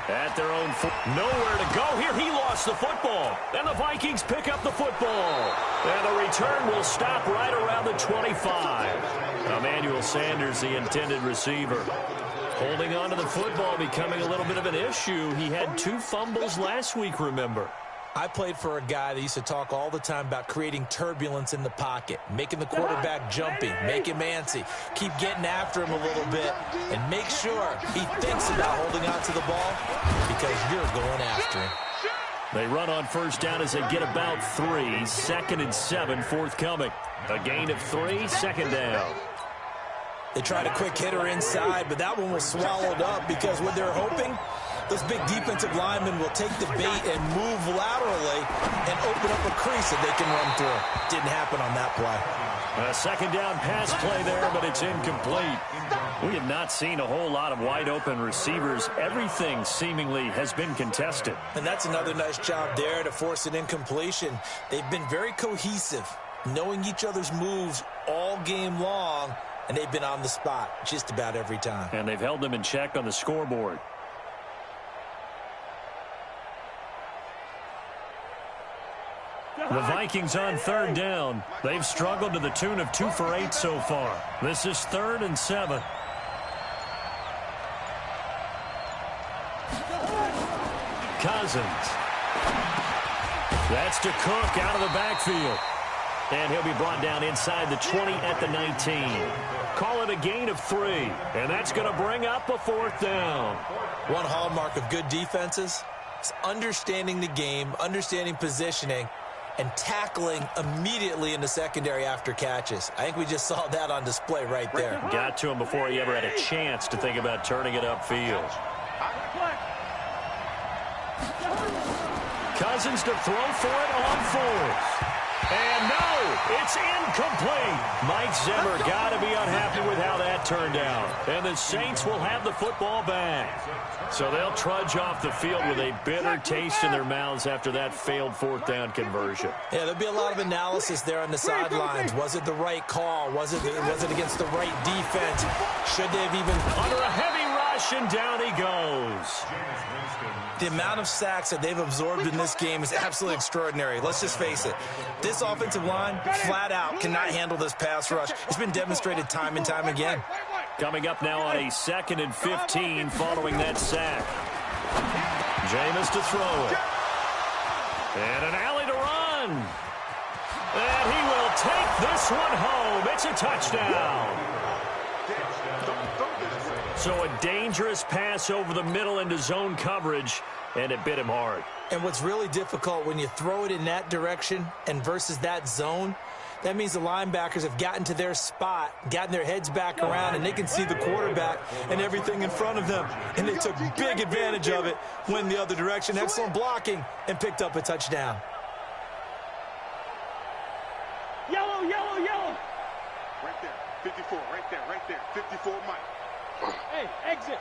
at their own. Nowhere to go here. He lost the football. And the Vikings pick up the football. And the return will stop right around the 25. Emmanuel Sanders, the intended receiver. Holding on to the football becoming a little bit of an issue. He had 2 fumbles last week, remember. I played for a guy that used to talk all the time about creating turbulence in the pocket, making the quarterback jumpy, make him antsy, keep getting after him a little bit, and make sure he thinks about holding on to the ball because you're going after him. They run on 1st down as they get about 3. 2nd and 7 forthcoming. A gain of 3, 2nd down. They tried a quick hitter inside, but that one was swallowed up because what they're hoping, those big defensive linemen will take the bait and move laterally and open up a crease that they can run through. Didn't happen on that play. A 2nd down pass play there, but it's incomplete. We have not seen a whole lot of wide-open receivers. Everything seemingly has been contested. And that's another nice job there to force an incompletion. They've been very cohesive, knowing each other's moves all game long, and they've been on the spot just about every time. And they've held them in check on the scoreboard. The Vikings on 3rd down. They've struggled to the tune of 2 for 8 so far. This is 3rd and 7. Cousins. That's to Cook out of the backfield. And he'll be brought down inside the 20 at the 19. Call it a gain of 3. And that's going to bring up a 4th down. One hallmark of good defenses is understanding the game, understanding positioning, and tackling immediately in the secondary after catches. I think we just saw that on display right there. Got to him before he ever had a chance to think about turning it upfield. Cousins to throw for it on 4th. And no, it's incomplete. Mike Zimmer got to be unhappy with how that turned out. And the Saints will have the football back. So they'll trudge off the field with a bitter taste in their mouths after that failed 4th down conversion. Yeah, there'll be a lot of analysis there on the sidelines. Was it the right call? Was it against the right defense? Should they have even... Under a heavy rush, and down he goes. The amount of sacks that they've absorbed in this game is absolutely extraordinary. Let's just face it. This offensive line, flat out, cannot handle this pass rush. It's been demonstrated time and time again. Coming up now on a 2nd and 15 following that sack. Jameis to throw it. And an alley to run. And he will take this one home. It's a touchdown. So a dangerous pass over the middle into zone coverage, and it bit him hard. And what's really difficult when you throw it in that direction and versus that zone, that means the linebackers have gotten to their spot, gotten their heads back around, and they can see the quarterback and everything in front of them. And they took big advantage of it, went the other direction, excellent blocking, and picked up a touchdown. Yellow, yellow, yellow. Right there, 54, right there, 54, Mike. Hey, exit.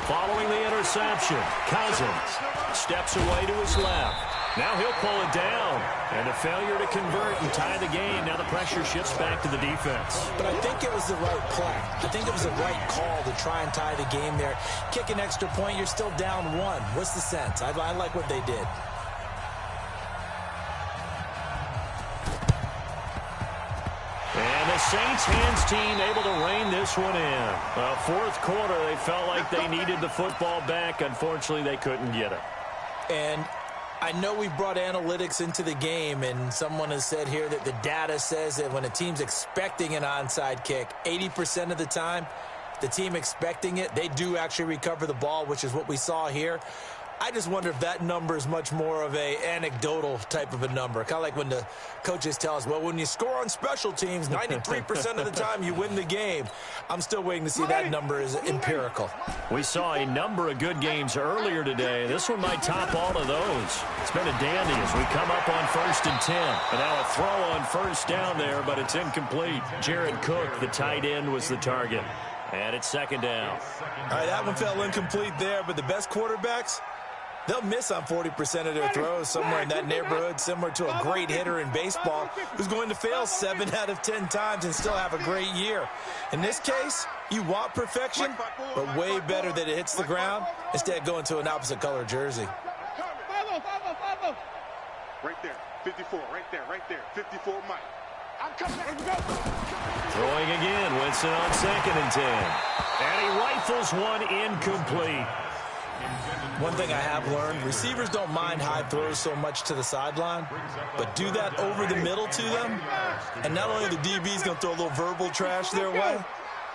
Following the interception, Cousins steps away to his left. Now he'll pull it down. And a failure to convert and tie the game. Now the pressure shifts back to the defense. But I think it was the right play. I think it was the right call to try and tie the game there. Kick an extra point, you're still down 1. What's the sense? I like what they did. And the Saints hands team able to rein this one in. 4th quarter, they felt like they needed the football back. Unfortunately, they couldn't get it. And I know we brought analytics into the game, and someone has said here that the data says that when a team's expecting an onside kick, 80% of the time, the team expecting it, they do actually recover the ball, which is what we saw here. I just wonder if that number is much more of a anecdotal type of a number. Kind of like when the coaches tell us, well, when you score on special teams, 93% of the time you win the game. I'm still waiting to see that number is empirical. We saw a number of good games earlier today. This one might top all of those. It's been a dandy as we come up on 1st and 10. And now a throw on first down there, but it's incomplete. Jared Cook, the tight end, was the target. And it's 2nd down. All right, that one fell incomplete there, but the best quarterbacks, they'll miss on 40% of their throws, somewhere in that neighborhood, similar to a great hitter in baseball who's going to fail 7 out of 10 times and still have a great year. In this case, you want perfection, but way better that it hits the ground instead of going to an opposite color jersey. Right there, 54, right there, 54, Mike. I'm coming. Throwing again, Winston on 2nd and 10. And he rifles one incomplete. One thing I have learned, receivers don't mind high throws so much to the sideline, but do that over the middle to them, and not only the DB's going to throw a little verbal trash their way,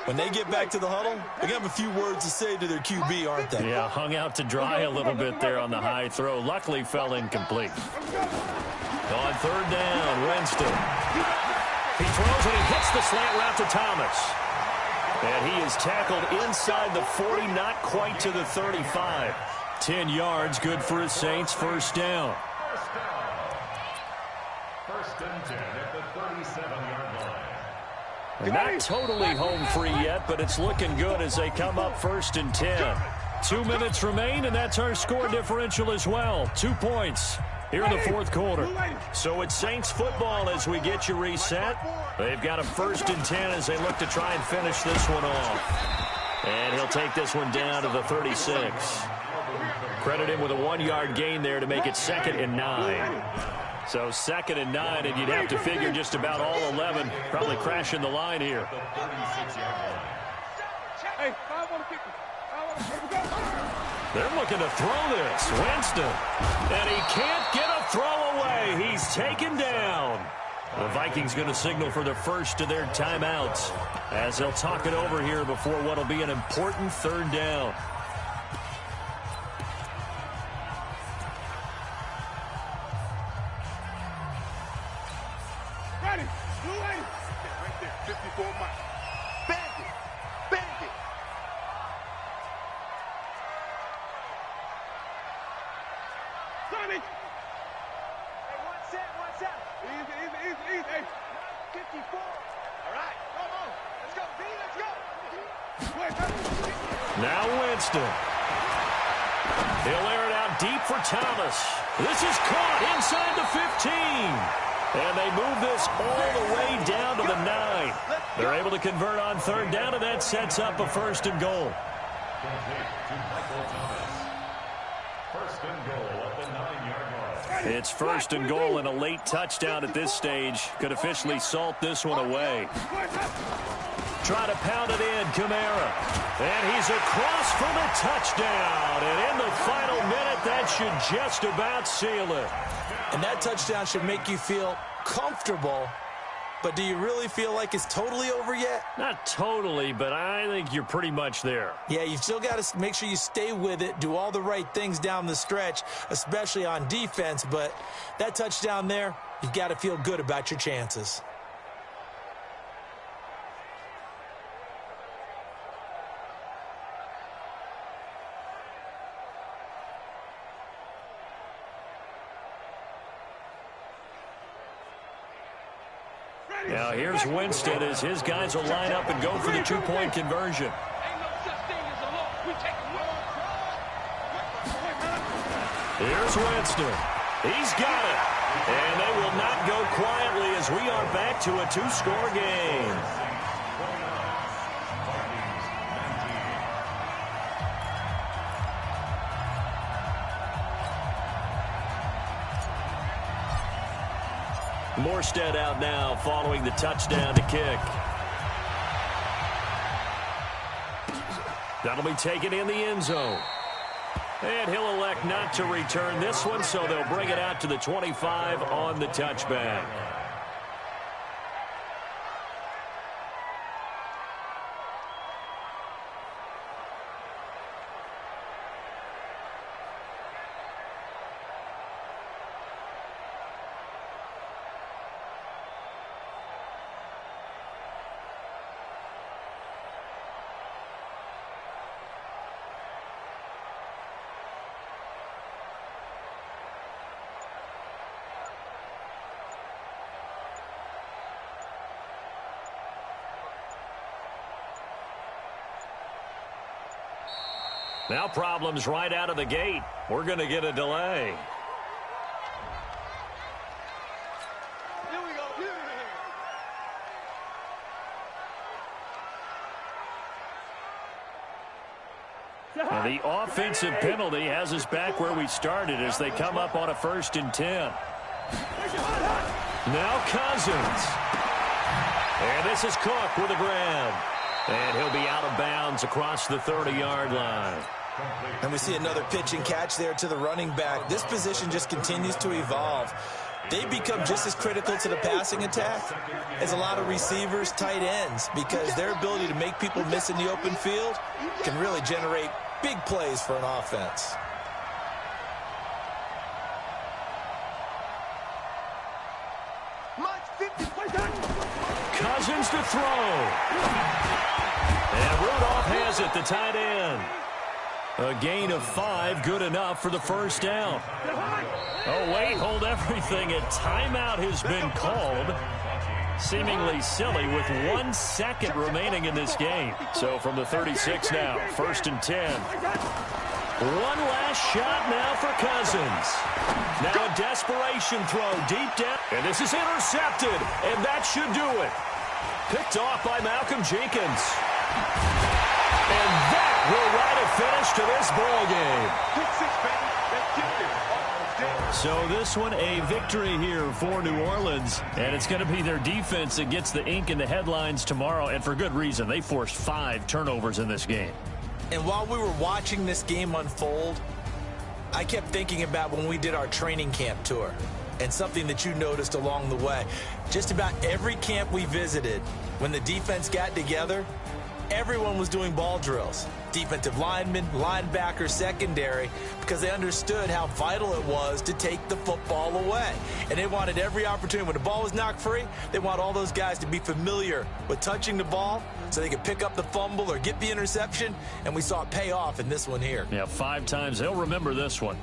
when they get back to the huddle, they're going to have a few words to say to their QB, aren't they? Yeah, hung out to dry a little bit there on the high throw. Luckily fell incomplete. On 3rd down, Winston. He throws and he hits the slant route to Thomas. And he is tackled inside the 40, not quite to the 35. 10 yards, good for his Saints, 1st down. 1st and 10 at the 37-yard line. Not totally home free yet, but it's looking good as they come up 1st and 10. 2 minutes remain, and that's our score differential as well. 2 points here in the 4th quarter. So it's Saints football as we get you reset. They've got a 1st and 10 as they look to try and finish this one off. And he'll take this one down to the 36. Credit him with a 1-yard gain there to make it 2nd and 9. So 2nd and 9, and you'd have to figure just about all 11 probably crashing the line here. They're looking to throw this. Winston. And he can't get a throw away. He's taken down. The Vikings going to signal for the first of their timeouts as they'll talk it over here before what will be an important 3rd down. Ready. Blue lady. Right there. 54 Mike. Bandit. Bandit. Sonic. Hey, 1 set. Easy. Hey. 54. All right, come on. Let's go, B, let's go. Now Winston. He'll air it out deep for Thomas. This is caught inside the 15. And they move this all the way down to the 9. They're able to convert on 3rd down, and that sets up a 1st and goal. First and goal at the 9-yard line. It's 1st and goal, and a late touchdown at this stage could officially salt this one away. Try to pound it in, Kamara. And he's across for the touchdown. And in the final minute, that should just about seal it. And that touchdown should make you feel comfortable, but do you really feel like it's totally over yet? Not totally, but I think you're pretty much there. Yeah, you've still got to make sure you stay with it, do all the right things down the stretch, especially on defense, but that touchdown there, you've got to feel good about your chances. Now here's Winston as his guys will line up and go for the 2-point conversion. Here's Winston. He's got it. And they will not go quietly as we are back to a 2-score game. Morstead out now following the touchdown to kick. That'll be taken in the end zone. And he'll elect not to return this one, so they'll bring it out to the 25 on the touchback. Now problems right out of the gate. We're going to get a delay. Here we go. Here. And the offensive penalty has us back where we started as they come up on a 1st and 10. Now Cousins. And this is Cook with a grab. And he'll be out of bounds across the 30-yard line. And we see another pitch and catch there to the running back. This position just continues to evolve. They become just as critical to the passing attack as a lot of receivers, tight ends, because their ability to make people miss in the open field can really generate big plays for an offense. Cousins to throw. And Rudolph has it, the tight end. A gain of 5, good enough for the 1st down. Oh, wait, hold everything. A timeout has been called. Seemingly silly with 1 second remaining in this game. So from the 36 now, 1st and 10. One last shot now for Cousins. Now a desperation throw deep down. And this is intercepted. And that should do it. Picked off by Malcolm Jenkins. And that will write a finish to this ball game. So this one a victory here for New Orleans. And it's going to be their defense that gets the ink in the headlines tomorrow. And for good reason. They forced 5 turnovers in this game. And while we were watching this game unfold, I kept thinking about when we did our training camp tour and something that you noticed along the way. Just about every camp we visited, when the defense got together, everyone was doing ball drills. Defensive linemen, linebackers, secondary, because they understood how vital it was to take the football away. And they wanted every opportunity. When the ball was knocked free, they want all those guys to be familiar with touching the ball so they could pick up the fumble or get the interception. And we saw it pay off in this one here. Yeah, 5 times. They'll remember this one.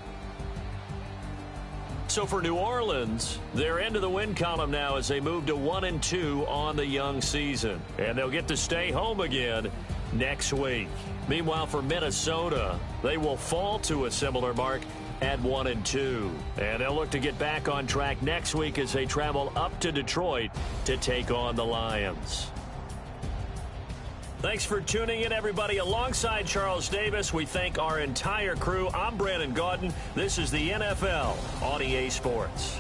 So for New Orleans, they're into the win column now as they move to 1-2 on the young season. And they'll get to stay home again next week. Meanwhile, for Minnesota, they will fall to a similar mark at 1-2. And they'll look to get back on track next week as they travel up to Detroit to take on the Lions. Thanks for tuning in, everybody. Alongside Charles Davis, we thank our entire crew. I'm Brandon Gaudin. This is the NFL on EA Sports.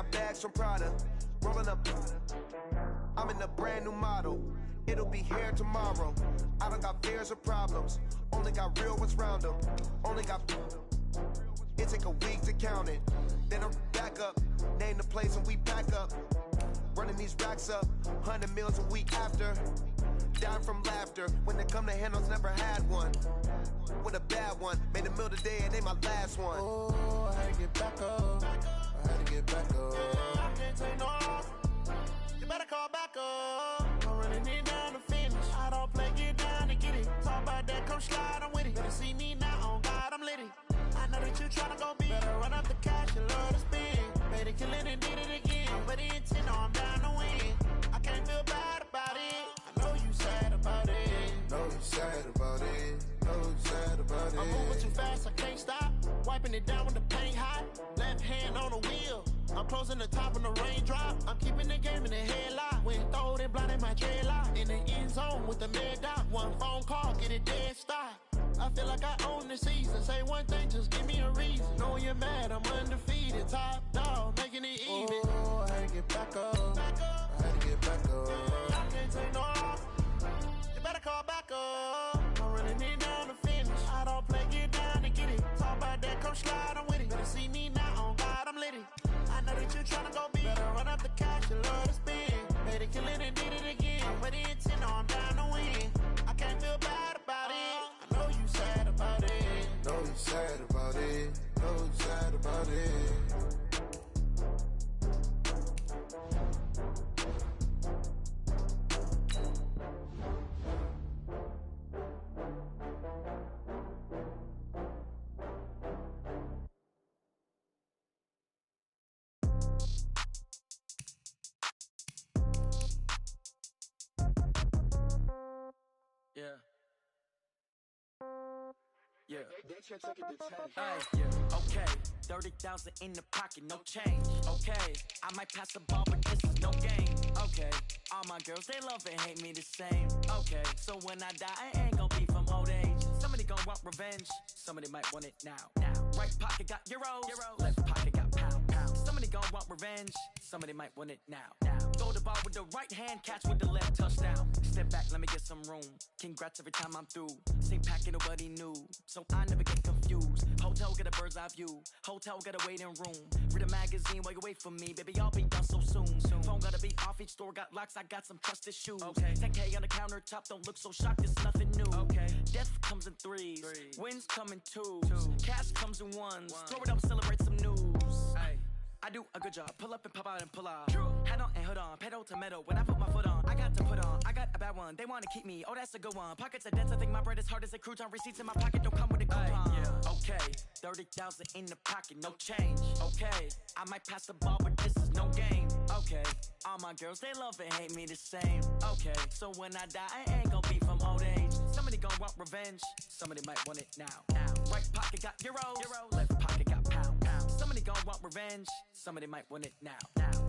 got bags from Prada. Rolling up. I'm in a brand new model. It'll be here tomorrow. I don't got fears or problems. Only got real ones round them. Only got. It take a week to count it. Then I'm back up. Name the place and we pack up. Running these racks up. 100 meals a week after. Dying from laughter. When they come to handles, never had one. With a bad one. Made a meal today and they my last one. Oh, I had to get back up. I had to get back up. I can't take no off. You better call back up. I'm running it down to finish. I don't play, get down to get it. Talk about that, come slide, I'm with it. Better see me now, on God, I'm litty. I know that you tryna go big. Better run up the cash, you love to spend. Made it, kill it, and did it again. But the intent, no, I'm down to win. I can't feel bad about it. I know you sad about it. Know you sad about it. Know you sad about it. I'm moving too fast, I can't stop. Wiping it down with the paint hot. Left hand on the wheel. I'm closing the top when the raindrop. I'm keeping the game in the headlock. When throwed and blinded my dreadlock. In the end zone with the mad dot. One phone call, get it dead stop. I feel like I own the season. Say one thing, just give me a reason. Knowing you're mad, I'm undefeated. Top dog, making it even. Oh, I had to get back up. I had to get back up. I can't take no off. You better call back up. I'm running it down to finish. I don't play, get down to get it. Talk about that, come slide, I'm with it. Better see me now, on God, I'm litty. I know that you tryna go big. Better run up the cash, you love to spend. Made it, kill it, and did it again. But the intent, no, I'm down to win. I can't feel bad about it. I know you sad about it. Know you sad about it. Know you sad about it. Yeah. Yeah. They should take it to 10. Hey, yeah. Okay. 30,000 in the pocket, no change. Okay. I might pass the ball, but this is no game. Okay. All my girls, they love and hate me the same. Okay. So when I die, I ain't gon' be from old age. Somebody gon' want revenge. Somebody might want it now. Right pocket got euros. Left pocket got pound. Somebody gon' want revenge. Somebody might want it now. Throw the ball with the right hand, catch with the left, touchdown. Step back, let me get some room. Congrats every time I'm through. Same packet, nobody knew. So I never get confused. Hotel get a bird's eye view. Hotel get a waiting room. Read a magazine while you wait for me. Baby, I'll be done so soon. Phone gotta be off, each store got locks. I got some trusted shoes. Okay. 10K on the countertop, don't look so shocked, it's nothing new. Okay. Death comes in threes. Wins come in twos. Cash comes in ones. Throw it up, celebrate some news. Hey. I do a good job. Pull up and pop out and pull out. Head on and hood on. Pedal to metal. When I put my foot on, I got to put on. I got a bad one. They want to keep me. Oh, that's a good one. Pockets are dense. I think my bread is hard as a crouton. Receipts in my pocket don't come with a coupon. Yeah. Okay. 30,000 in the pocket. No change. Okay. I might pass the ball, but this is no game. Okay. All my girls, they love and hate me the same. Okay. So when I die, I ain't gon' be from old age. Somebody gon' want revenge. Somebody might want it now. Right pocket got euros. Left pocket got pound. Somebody gon' want revenge. Somebody might want it now.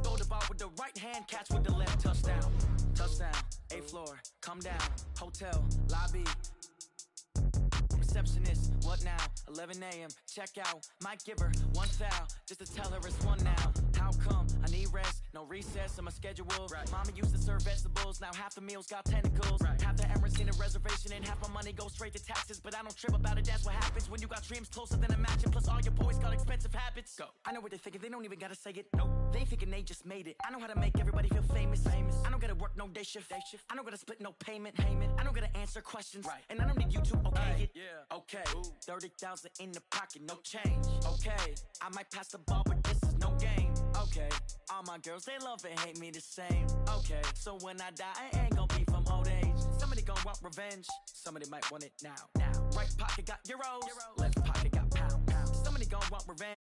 Throw the ball with the right hand, catch with the left, touchdown. Touchdown, 8th floor, come down. Hotel, lobby. Receptionist, what now? 11 a.m., check out. Might give her one foul, just to tell her it's one now. How come? I need rest, no recess in my schedule. Right. Mama used to serve vegetables, now half the meals got tentacles. Right. Half the Emirates in a reservation and half my money goes straight to taxes. But I don't trip about it, that's what happens when you got dreams closer than a match. And plus all your boys got expensive habits. Go. I know what they're thinking, they don't even gotta say it. Nope. They thinking they just made it. I know how to make everybody feel famous. I don't gotta work no day shift. I don't gotta split no payment. I don't gotta answer questions. Right. And I don't need you to okay it. Yeah. Okay. 30,000 in the pocket, no change. Okay. I might pass the ball, but this is no game. Okay. All my girls, they love and hate me the same. Okay. So when I die, I ain't gon' be from old age. Somebody gon' want revenge. Somebody might want it now. Right pocket got euros. Left pocket got pound. Somebody gon' want revenge.